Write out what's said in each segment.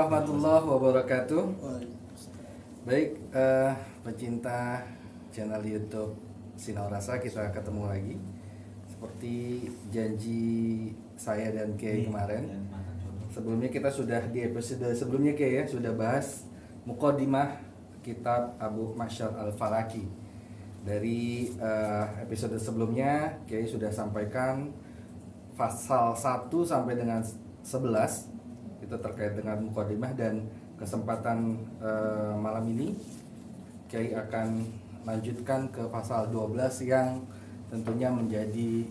warahmatullahi wabarakatuh. Baik, pecinta channel YouTube Sinau Rasa, kita ketemu lagi. Seperti janji saya dan Kiai kemarin. Sebelumnya kita sudah di episode sebelumnya Kiai ya, sudah bahas Muqaddimah kitab Abu Ma'syar Al-Falaki. Dari episode sebelumnya Kiai sudah sampaikan pasal 1 sampai dengan 11 itu terkait dengan Muqaddimah, dan kesempatan malam ini Kiai akan lanjutkan ke pasal 12 yang tentunya menjadi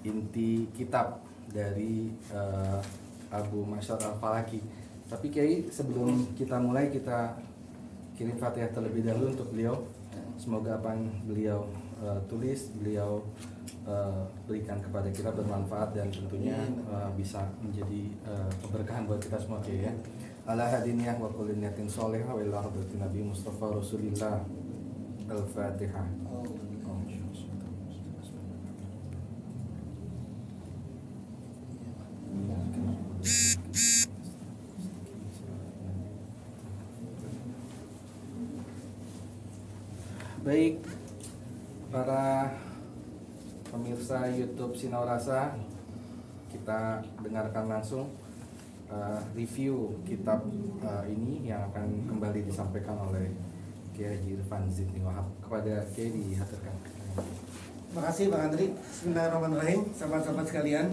inti kitab dari Abu Ma'syar Al-Falaki. Tapi Kiai, sebelum kita mulai, kita kirim Fatihah terlebih dahulu untuk beliau. Semoga apa yang beliau tulis, beliau berikan kepada kita bermanfaat dan tentunya bisa menjadi keberkahan buat kita semua ya. Ala hadiniyah wa kulli niyatin sholihah wa ila hadratin Nabi Mustafa Rasulillah. Al-Fatihah. Baik, para pemirsa YouTube Sinau Rasa, kita dengarkan langsung review kitab ini yang akan kembali disampaikan oleh Kiai Haji Irfan Zidni Wahab. Kepada Kiai dihaturkan. Terima kasih Bang Andri. Bismillahirrahmanirrahim. Sahabat-sahabat sekalian,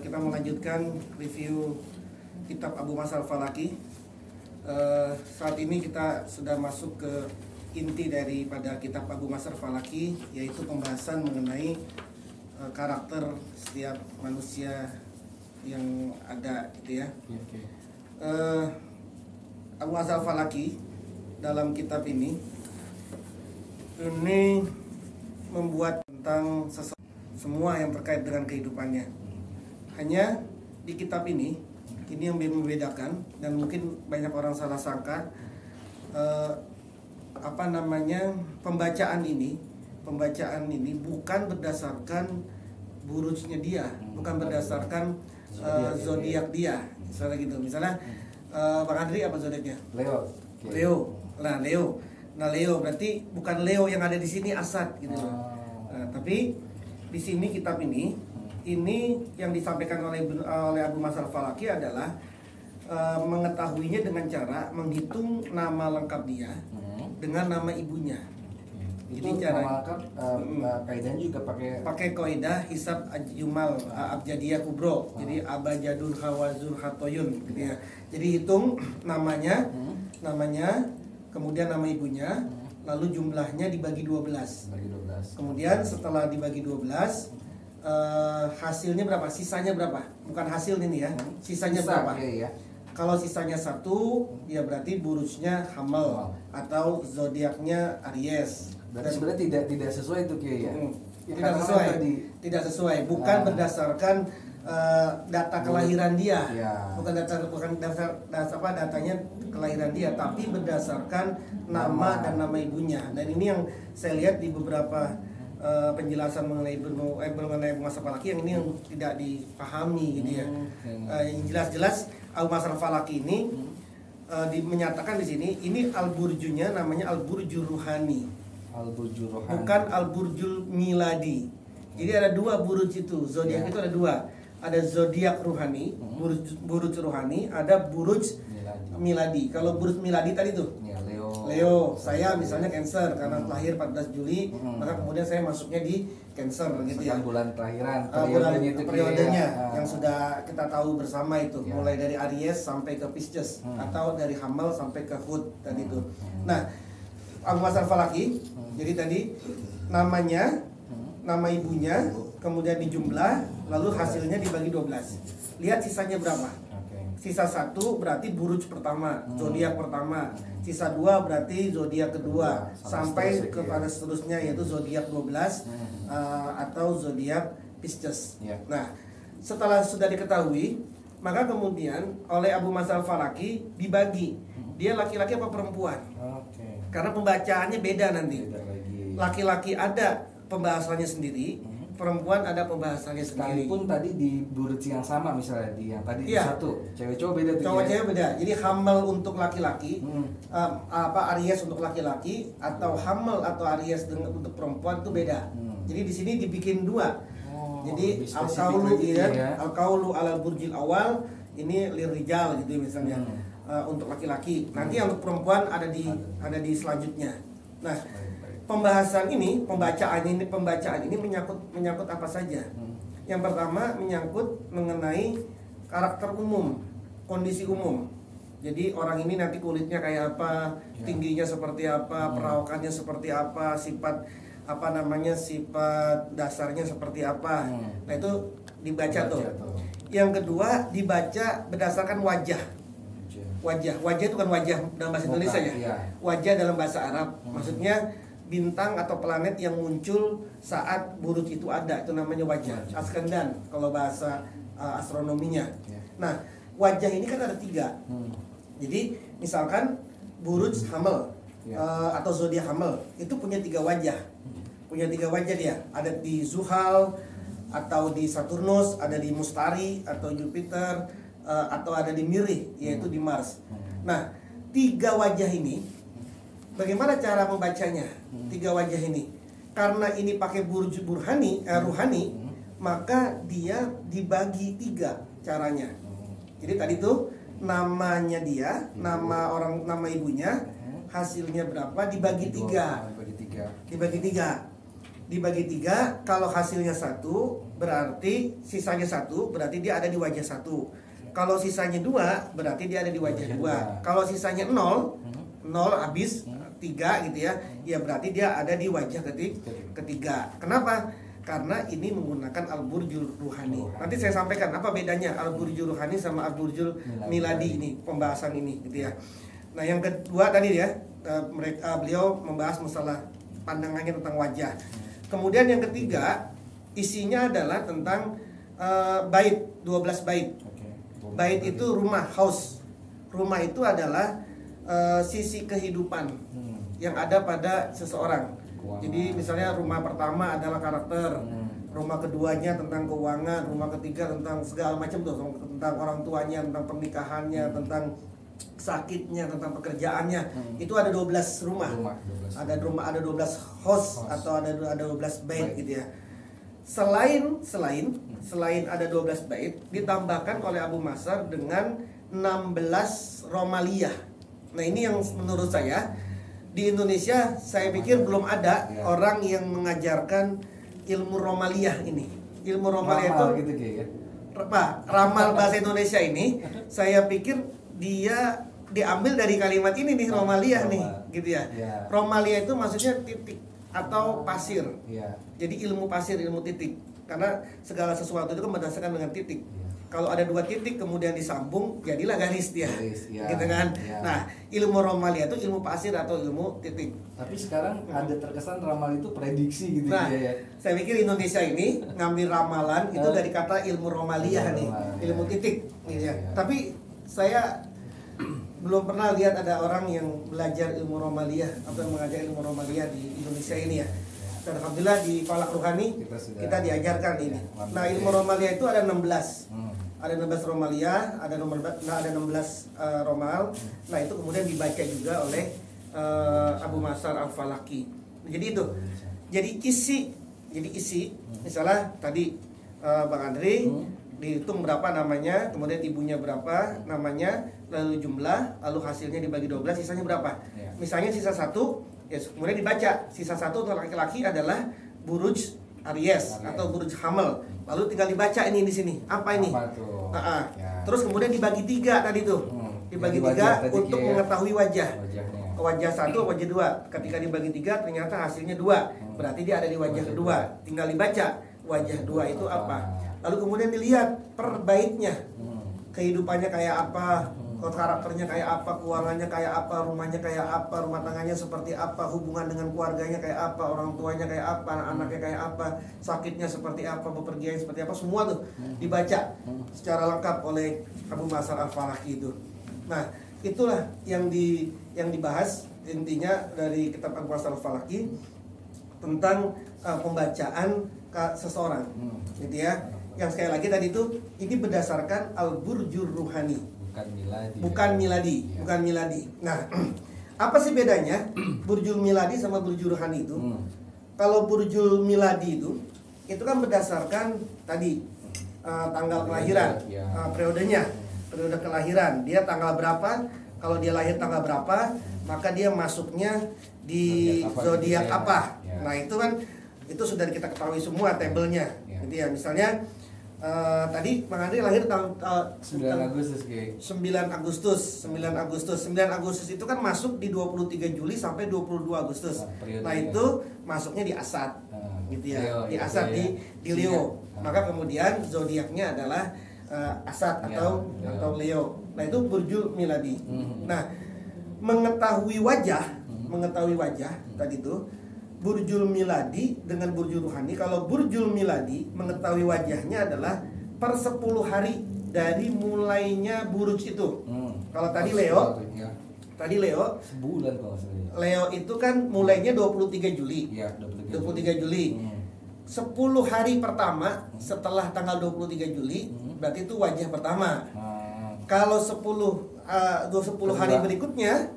kita melanjutkan review kitab Abu Ma'syar Al-Falaki. Saat ini kita sudah masuk ke inti daripada kitab Abu Ma'syar Al-Falaki, yaitu pembahasan mengenai karakter setiap manusia yang ada, gitu ya. Abu Ma'syar Al-Falaki dalam kitab ini membuat tentang semua yang terkait dengan kehidupannya. Hanya di kitab ini yang membedakan, dan mungkin banyak orang salah sangka, pembacaan ini bukan berdasarkan burujnya dia, bukan berdasarkan zodiak dia, misalnya gitu. Misalnya Bang Andri apa zodiaknya? Leo. Nah Leo berarti bukan Leo yang ada di sini Asad gitu. Tapi di sini kitab ini yang disampaikan oleh Abu Ma'syar Al-Falaki adalah mengetahuinya dengan cara menghitung nama lengkap dia dengan nama ibunya. Jadi cara kaidahnya juga pakai kaidah hisab jumal abjadiyah kubro. Jadi abajadun hawazun hatoyun gitu ya. Jadi hitung namanya, kemudian nama ibunya, lalu jumlahnya dibagi 12. Kemudian setelah dibagi 12, hasilnya berapa? Sisanya berapa? Bukan hasil ini ya. Sisanya berapa? Ya. Kalau sisanya 1, ya berarti burujnya Hamal atau zodiaknya Aries. Berarti sebenarnya tidak sesuai itu Kiai ya? Tidak sesuai. Bukan berdasarkan data kelahiran dia. Ya. Bukan datanya kelahiran dia, tapi berdasarkan nama dan nama ibunya. Dan ini yang saya lihat di beberapa penjelasan mengenai Abu Ma'syar Al-Falaki yang ini yang tidak dipahami gitu ya. Yang jelas-jelas Abu Ma'syar Al-Falaki ini menyatakan di sini ini al-burjunya namanya al-burjur ruhani. Bukan al-burjul miladi. Jadi ada 2 buruj itu. Zodiak itu ada 2. Ada zodiak ruhani, buruj ruhani, ada buruj miladi. Kalau buruj miladi tadi tuh Leo, saya misalnya Cancer karena lahir 14 Juli, maka kemudian saya masuknya di Cancer gitu ya. Bulan kelahiran, periodenya yang sudah kita tahu bersama itu, mulai dari Aries sampai ke Pisces atau dari Hamal sampai ke Hud tadi itu. Nah, Abu Ma'syar Al-Falaki, jadi tadi namanya, nama ibunya, kemudian dijumlah, lalu hasilnya dibagi 12. Lihat sisanya berapa? Sisa 1 berarti buruj pertama, zodiak pertama. Sisa 2 berarti zodiak kedua, sampai kepada seterusnya yaitu zodiak 12 atau zodiak Pisces. Nah, setelah sudah diketahui, maka kemudian oleh Abu Ma'syar Al-Falaki dibagi. Dia laki-laki apa perempuan? Karena pembacaannya beda nanti. Laki-laki ada pembahasannya sendiri, perempuan ada pembahasannya sendiri. Sekalipun tadi di buruj yang sama misalnya di yang tadi Iya. satu, cewek-cowok beda tuh. Cowok ya? cewek beda. Jadi hamil untuk laki-laki, Aries untuk laki-laki atau hamil atau Aries untuk perempuan itu beda. Jadi di sini dibikin dua. Jadi lebih spesifik al-kaulu lagi ya. al-kaulu alal burjil awal ini lirijal gitu misalnya. Untuk laki-laki. Nanti yang untuk perempuan ada di selanjutnya. Nah, pembahasan ini, pembacaan ini menyangkut apa saja. Yang pertama menyangkut mengenai karakter umum, kondisi umum. Jadi orang ini nanti kulitnya kayak apa, tingginya seperti apa, perawakannya seperti apa, sifat dasarnya seperti apa. Nah, itu dibaca tuh. Yang kedua dibaca berdasarkan wajah. Wajah itu kan wajah dalam bahasa Indonesia ya. Iya. Wajah dalam bahasa Arab. Maksudnya bintang atau planet yang muncul saat buruj itu ada, itu namanya wajah. Askendan kalau bahasa astronominya. Nah, wajah ini kan ada 3. Jadi misalkan buruj Hamel atau zodiak Hamel itu punya 3 wajah. Punya 3 wajah dia. Ada di Zuhal atau di Saturnus, ada di Mustari atau Jupiter, atau ada di Mirih, yaitu di Mars. Nah, 3 wajah ini bagaimana cara membacanya? 3 wajah ini karena ini pakai buruj ruhani, maka dia dibagi 3 caranya. Jadi tadi tuh namanya dia, nama ibunya, hasilnya berapa dibagi 3. Dibagi 3, kalau hasilnya 1 berarti sisanya 1 berarti dia ada di wajah 1. Kalau sisanya 2 berarti dia ada di wajah 2. Kalau sisanya 0 habis 3 gitu ya, ya berarti dia ada di wajah ketiga. Kenapa? Karena ini menggunakan al-burjul ruhani. Nanti saya sampaikan apa bedanya al-burjul ruhani sama al-burjul miladi ini, pembahasan ini gitu ya. Nah, yang kedua tadi ya, beliau membahas masalah pandangannya tentang wajah. Kemudian yang ketiga, isinya adalah tentang bait, 12 bait. Bait itu rumah, house. Rumah itu adalah sisi kehidupan yang ada pada seseorang. Jadi misalnya rumah pertama adalah karakter, rumah keduanya tentang keuangan, rumah ketiga tentang segala macam tuh, tentang orang tuanya, tentang pernikahannya, tentang sakitnya, tentang pekerjaannya. Itu ada 12 rumah. Ada 12 house atau ada 12 bait gitu ya. Selain ada 12 bait, ditambahkan oleh Abu Masar dengan 16 romaliyah. Nah, ini yang menurut saya di Indonesia saya pikir belum ada orang yang mengajarkan ilmu romaliyah ini. Ilmu romaliyah itu gitu ya. Ramal bahasa Indonesia ini saya pikir dia diambil dari kalimat ini nih, romaliyah nih gitu ya. Romaliyah itu maksudnya titik atau pasir. Jadi ilmu pasir, ilmu titik. Karena segala sesuatu itu kan berdasarkan dengan titik. Kalau ada 2 titik kemudian disambung, jadilah garis dia. Gitu kan. Nah, ilmu romaliyah itu ilmu pasir atau ilmu titik. Tapi sekarang ada terkesan ramal itu prediksi gitu ya. Saya pikir Indonesia ini ngambil ramalan itu dari kata ilmu romaliyah nih, ilmu titik gitu ya. Tapi saya belum pernah lihat ada orang yang belajar ilmu romaliyah atau yang mengajar ilmu romaliyah di Indonesia ini ya. Dan alhamdulillah di Falak Ruhani kita diajarkan ini. Nah, ilmu romaliyah itu ada 16. Ada 16 romaliyah, ada 16 romal. Nah, itu kemudian dibaca juga oleh Abu Masar Al-Falaki. Jadi itu. Jadi isi misalnya tadi Bang Andri dihitung berapa namanya, kemudian ibunya berapa namanya, lalu jumlah, lalu hasilnya dibagi 12, sisanya berapa. Misalnya sisa 1, ya kemudian dibaca sisa 1 untuk laki-laki adalah buruj Aries atau buruj Hamel. Lalu tinggal dibaca ini di sini. Apa ini? Terus kemudian dibagi 3 tadi tuh. Dibagi 3 untuk mengetahui wajah. Wajah 1, wajah 2. Ketika dibagi 3 ternyata hasilnya 2. Berarti dia ada di wajah kedua. Tinggal dibaca wajah 2 itu apa. Lalu kemudian dilihat per baitnya. Kehidupannya kayak apa, karakternya kayak apa, keuangannya kayak apa, rumahnya kayak apa, rumah tangganya seperti apa, hubungan dengan keluarganya kayak apa, orang tuanya kayak apa, anaknya kayak apa, sakitnya seperti apa, bepergian seperti apa, semua tuh dibaca secara lengkap oleh Abu Masar Al-Falaki itu. Nah, itulah yang dibahas intinya dari kitab Abu Masar Al-Falaki tentang pembacaan seseorang, gitu ya. Yang sekali lagi tadi itu ini berdasarkan al-burjur ruhani, bukan miladi, bukan miladi. Nah, apa sih bedanya burjul miladi sama burjul ruhani itu? Kalau burjul miladi itu kan berdasarkan tadi tanggal kelahiran, periodenya, periode kelahiran. Dia tanggal berapa? Kalau dia lahir tanggal berapa, maka dia masuknya di zodiak apa? Nah itu kan itu sudah kita ketahui semua tabelnya, gitu ya. Misalnya tadi Bang Andri lahir tahun 9 Agustus 9 Agustus itu kan masuk di 23 Juli sampai 22 Agustus. Nah itu masuknya di Asad, gitu ya. Di Asad di Leo. Maka kemudian zodiaknya adalah Asad atau Leo. Nah itu burjul miladi. Nah mengetahui wajah tadi itu burjul miladi dengan burjul ruhani. Kalau burjul miladi mengetahui wajahnya adalah per 10 hari dari mulainya buruj itu. Kalau tadi Leo, sebulan kalau saya. Leo itu kan mulainya 23 Juli. Iya, 23 Juli. 10 hari pertama setelah tanggal 23 Juli berarti itu wajah pertama. Kalau 10 hari berikutnya,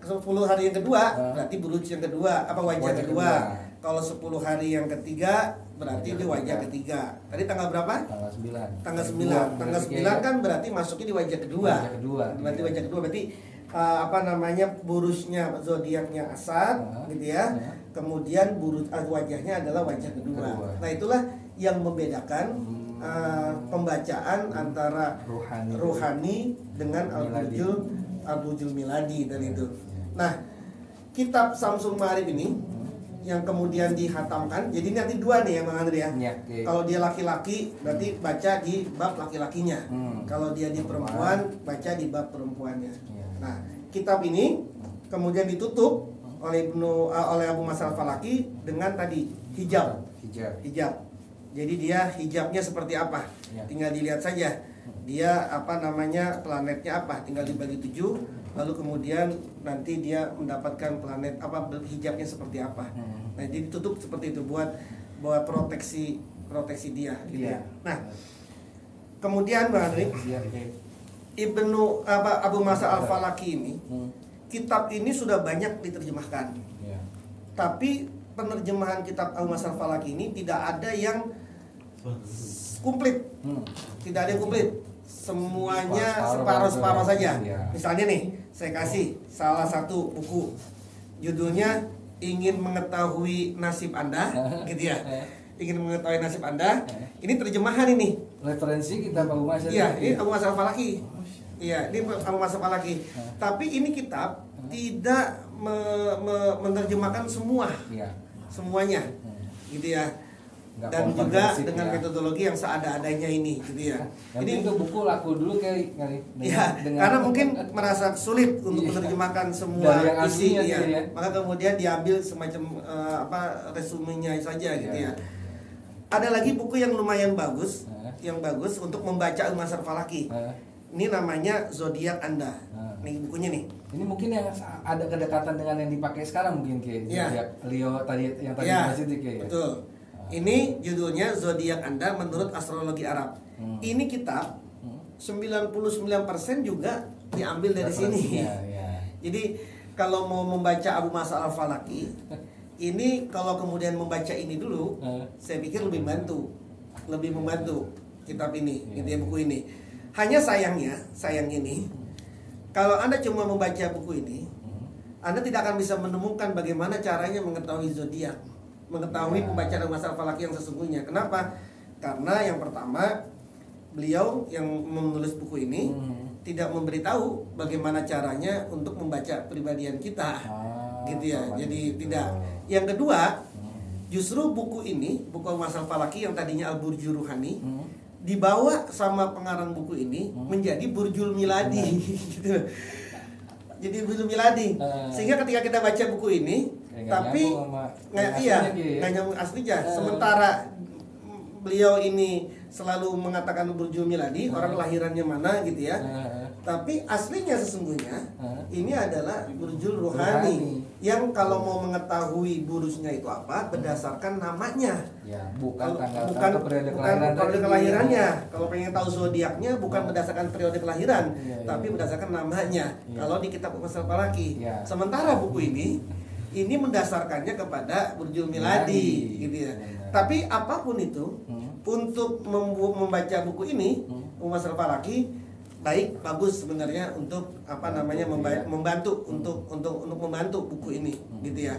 10 hari yang kedua berarti buruj yang kedua, apa wajah kedua. Kalau 10 hari yang ketiga berarti itu wajah ketiga. Tadi tanggal berapa? Tanggal 9. Tanggal 9 kan berarti masuknya di wajah kedua. Berarti wajah kedua berarti burujnya zodiaknya Asad, gitu ya. Kemudian buruj wajahnya adalah wajah kedua. Nah, itulah yang membedakan pembacaan antara ruhani dengan al-burjul miladi dan itu. Nah, kitab Samsul Ma'arif ini yang kemudian dihatamkan, jadi nanti dua nih ya Bang Andri ya. Kalau dia laki-laki berarti baca di bab laki-lakinya. Kalau dia di perempuan baca di bab perempuannya. Nah, kitab ini kemudian ditutup oleh Abu Masal Falaki dengan tadi hijab. Jadi dia hijabnya seperti apa? Tinggal dilihat saja. Dia planetnya apa? Tinggal dibagi 7. Lalu kemudian nanti dia mendapatkan planet hijabnya seperti apa. Nah, jadi ditutup seperti itu buat proteksi dia gitu ya. Nah, kemudian Bang Andri, Abu Masa Al-Falaki ini kitab ini sudah banyak diterjemahkan. Tapi penerjemahan kitab Abu Masa Al-Falaki ini tidak ada yang komplit. Tidak ada yang komplit. Semuanya separuh-separuh saja. Misalnya nih, saya kasih salah satu buku judulnya Ingin Mengetahui Nasib Anda, gitu ya. Ingin mengetahui nasib Anda. Ini terjemahan ini. Referensi kita Abu Masal. Iya, ini Abu Masal Falaki. Iya, ini Abu Masal Falaki. Tapi ini kitab tidak menerjemahkan semuanya, gitu ya. Dan juga dengan metodologi yang seada-adanya ini, gitu ya. Ini untuk buku laku dulu kayak karena mungkin merasa sulit untuk menerjemahkan semua isi, ya. Maka kemudian diambil semacam resumenya saja, gitu ya. Ada lagi buku yang lumayan bagus, untuk membaca Al-Masar Falaki. Ini namanya Zodiak Anda. Nih bukunya nih. Ini mungkin yang ada kedekatan dengan yang dipakai sekarang mungkin kayak Zodiak Leo tadi yang dibahas itu kayak. Betul. Ini judulnya Zodiak Anda menurut astrologi Arab. Ini kitab 99% juga diambil dari sini. Jadi kalau mau membaca Abu Masal Al-Falaki, ini kalau kemudian membaca ini dulu, saya pikir lebih membantu kitab ini, gitu ya, buku ini. Hanya sayangnya ini, kalau Anda cuma membaca buku ini, Anda tidak akan bisa menemukan bagaimana caranya mengetahui zodiak, mengetahui pembacaan Masal Falaki yang sesungguhnya. Kenapa? Karena yang pertama, beliau yang menulis buku ini tidak memberitahu bagaimana caranya untuk membaca kepribadian kita, gitu ya. Jadi tidak. Yang kedua, justru buku ini, buku Masal Falaki yang tadinya Al-Burjul Ruhani, dibawa sama pengarang buku ini menjadi Burjul Miladi, gitu. Jadi Burjul Miladi, sehingga ketika kita baca buku ini, tapi nggak nyambung aslinya. Sementara beliau ini selalu mengatakan burjul miladi, orang kelahirannya mana gitu ya. Tapi aslinya sesungguhnya ini adalah burjul ruhani yang kalau mau mengetahui burujnya itu apa berdasarkan namanya. Ya, bukan tanggal bukan periode periode kelahirannya. Kalau pengen tahu zodiaknya bukan berdasarkan periode kelahiran, tapi berdasarkan namanya. Kalau di kitab Masal Falaki. Sementara buku ini mendasarkannya kepada burjul miladi gitu ya. Tapi apapun itu, untuk membaca buku ini Masal Falaki baik, bagus sebenarnya untuk membantu untuk membantu buku ini gitu ya.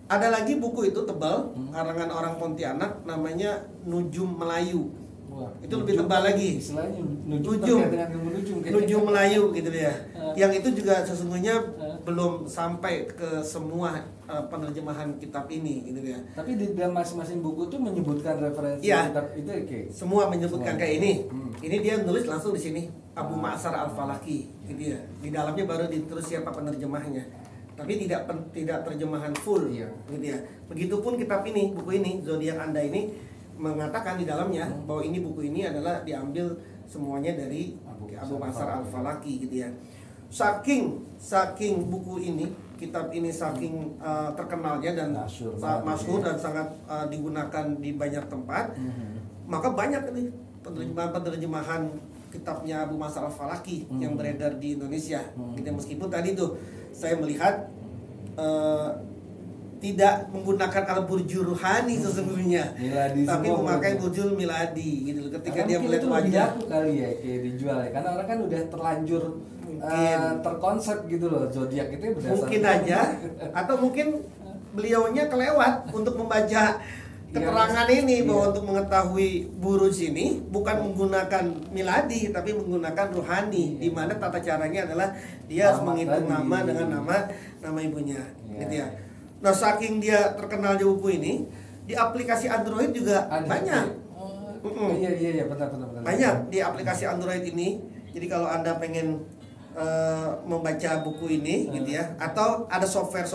Ada lagi buku itu tebal karangan orang Pontianak namanya Nujum Melayu. Wah, itu lebih tebal lagi. Nujum Melayu gitu ya. Yang itu juga sesungguhnya belum sampai ke semua penerjemahan kitab ini gitu ya. Tapi di dalam masing-masing buku tuh menyebutkan referensi kitab itu kayak semua menyebutkan kayak ini. Ini dia nulis langsung di sini Abu Ma'sar Al-Falaki gitu ya. Di dalamnya baru ditulis siapa penerjemahnya. Tapi tidak terjemahan full gitu ya. Begitupun kitab ini, buku ini Zodiak Anda ini mengatakan di dalamnya bahwa ini buku ini adalah diambil semuanya dari Abu Ma'sar Al-Falaki gitu ya. Saking buku ini, kitab ini saking terkenalnya dan masyhur dan sangat digunakan di banyak tempat, maka banyak nih penerjemahan kitabnya Abu Ma'sar Al-Falaki yang beredar di Indonesia. Gitu. Meskipun tadi tuh saya melihat tidak menggunakan al-burjul ruhani sesungguhnya, tapi memakai burjul miladi gitu. Ketika dia melihat wajah kali ya kayak dijual ya. Karena orang kan udah terlanjur terkonsep gitu loh, zodiak itu berdasarkan mungkin aja atau mungkin beliaunya kelewat untuk membaca keterangan ini bahwa untuk mengetahui buruj ini bukan menggunakan miladi tapi menggunakan ruhani, di mana tata caranya adalah dia harus menghitung nama dengan nama ibunya gitu ya. Nah, saking dia terkenalnya buku ini, di aplikasi Android juga banyak. Iya, benar. Banyak di aplikasi Android ini. Jadi kalau Anda pengen membaca buku ini gitu ya, atau ada software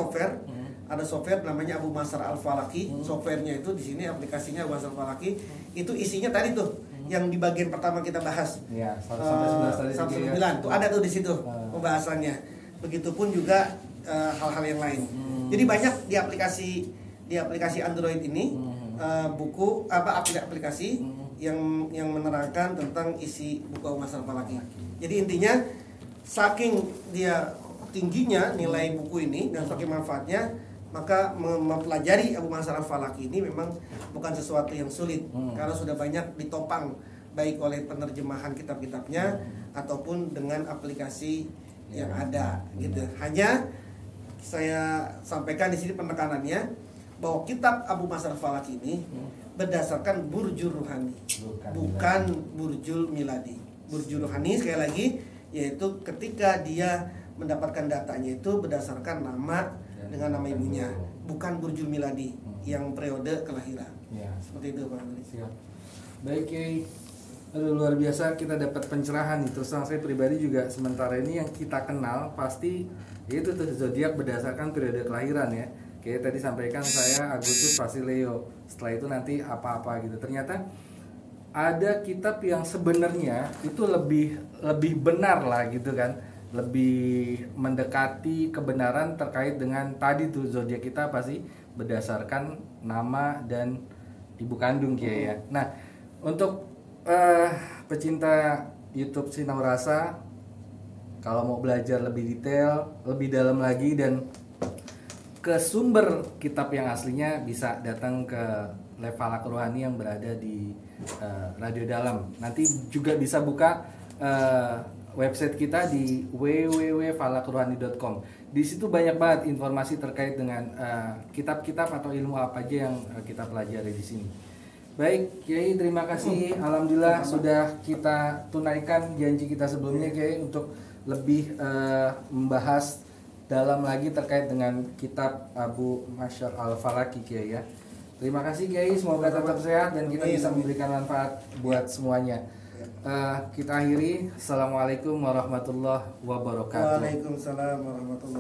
ada software namanya Abu Ma'sar Al-Falaki. Softwarenya itu di sini aplikasinya Abu Ma'sar Al-Falaki. Itu isinya tadi tuh yang di bagian pertama kita bahas. Iya, 1-9 tuh ada tuh di situ pembahasannya. Begitupun juga hal-hal yang lain. Jadi banyak di aplikasi Android ini buku aplikasi yang menerangkan tentang isi buku Abu Ma'sar Al-Falaki. Jadi intinya saking dia tingginya nilai buku ini dan saking manfaatnya, maka mempelajari Abu Ma'sar Al-Falaki ini memang bukan sesuatu yang sulit karena sudah banyak ditopang baik oleh penerjemahan kitab-kitabnya ataupun dengan aplikasi yang ada gitu. Hanya saya sampaikan di sini penekanannya bahwa kitab Abu Ma'sar Al-Falaki ini berdasarkan burjul ruhani, bukan burjul miladi. Burjul ruhani sekali lagi yaitu ketika dia mendapatkan datanya itu berdasarkan nama dengan nama ibunya, bukan burjul miladi yang periode kelahiran. Seperti itu Pak Andri. Baik, Kiai. Aduh, luar biasa kita dapat pencerahan itu. Saya pribadi juga sementara ini yang kita kenal pasti itu tuh zodiak berdasarkan periode kelahiran ya. Kayak tadi sampaikan saya Agustus pasti Leo. Setelah itu nanti apa-apa gitu. Ternyata ada kitab yang sebenarnya itu lebih benar lah gitu kan, lebih mendekati kebenaran terkait dengan tadi tuh zodiak kita pasti berdasarkan nama dan ibu kandung Kiai ya. Nah, untuk pecinta YouTube Sinau Rasa, kalau mau belajar lebih detail, lebih dalam lagi dan ke sumber kitab yang aslinya bisa datang ke Falak Rohani yang berada di Radio Dalam. Nanti juga bisa buka website kita di www.falakrohani.com. Di situ banyak banget informasi terkait dengan kitab-kitab atau ilmu apa aja yang kita pelajari di sini. Baik, Kiai, terima kasih. Alhamdulillah sudah kita tunaikan janji kita sebelumnya, Kiai, untuk lebih membahas dalam lagi terkait dengan kitab Abu Ma'sar Al-Falaki, Kiai ya. Terima kasih Kiai, semoga tetap sehat dan kita bisa memberikan manfaat buat semuanya. Kita akhiri. Assalamualaikum warahmatullahi wabarakatuh. Waalaikumsalam warahmatullahi wabarakatuh.